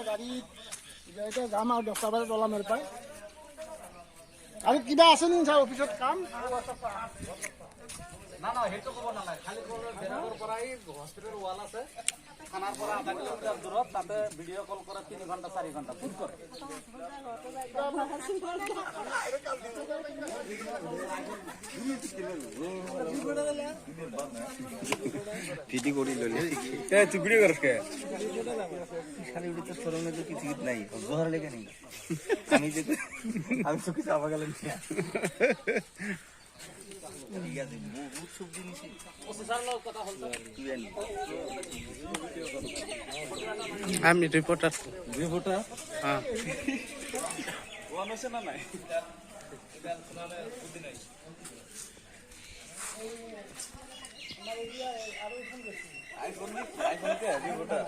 গাড়ী এতিয়া যাম আৰু 10টা বজাত ওলাম ইয়াৰ পৰা। আৰু কিবা আছে নেকি ছাৰ অফিচত কাম? না না সেইটো ক'ব নালাগে, খালি বেৰাগৰ পৰা এই হস্পিটেলৰ ৱাল আছে, থানাৰ পৰা 0.5 কিলোমিটাৰ দূৰত, তাতে ভিডিঅ' কল কৰে 3 ঘণ্টা 4 ঘণ্টা ফোন কৰে। ভিডিও কৰি ললি এ তুই ভিডিও করছ কে খালি উড়ি তো সরনে তো কিছু নাই জোহর লেগে নেই আমি যে আমি তো কিছু আবা গেলাম ঠিক আছে বহুত সব জিনিস প্রসেসর লোক কথা বলতো তুই জানি আমি রিপোর্টার হ্যাঁ ওয়ান আছে না নাই আইফোন কে রিপোর্টার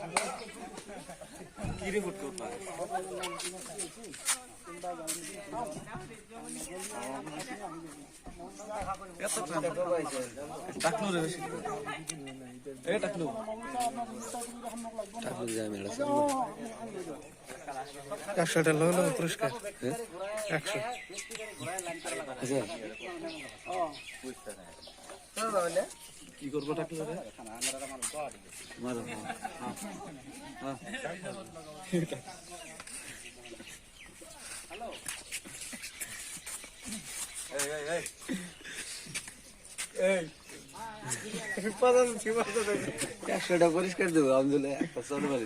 কি রিপোর্ট করবা এত টাকা পাইছে টাকলু রে বেশি এ টাকলু যায় মেলা 100 টাকা হলো পুরস্কার 100 আচ্ছা কি করবো টাকলু রে মারো হ্যাঁ একশোটা পরিষ্কার দেবো আমদুল্লাহ একটা চলে বাড়ি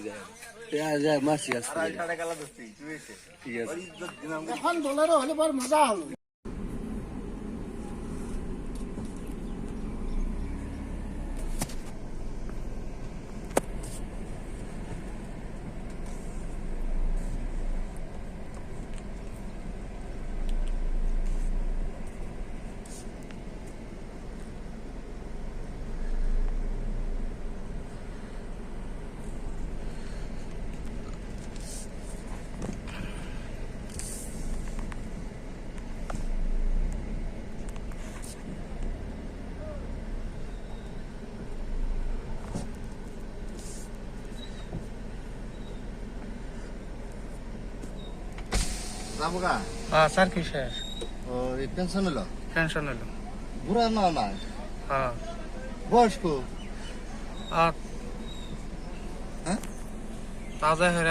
যায় মাসি আসতে ঠিক আছে এখন দলেরও হলে বৰ মজা হল। যাবোগা স্যার কি স্যার ও এই পেনশন হলো টেনশন হলো বুড়া না না হ্যাঁ বয়স্ক আর হ্যাঁ তাজা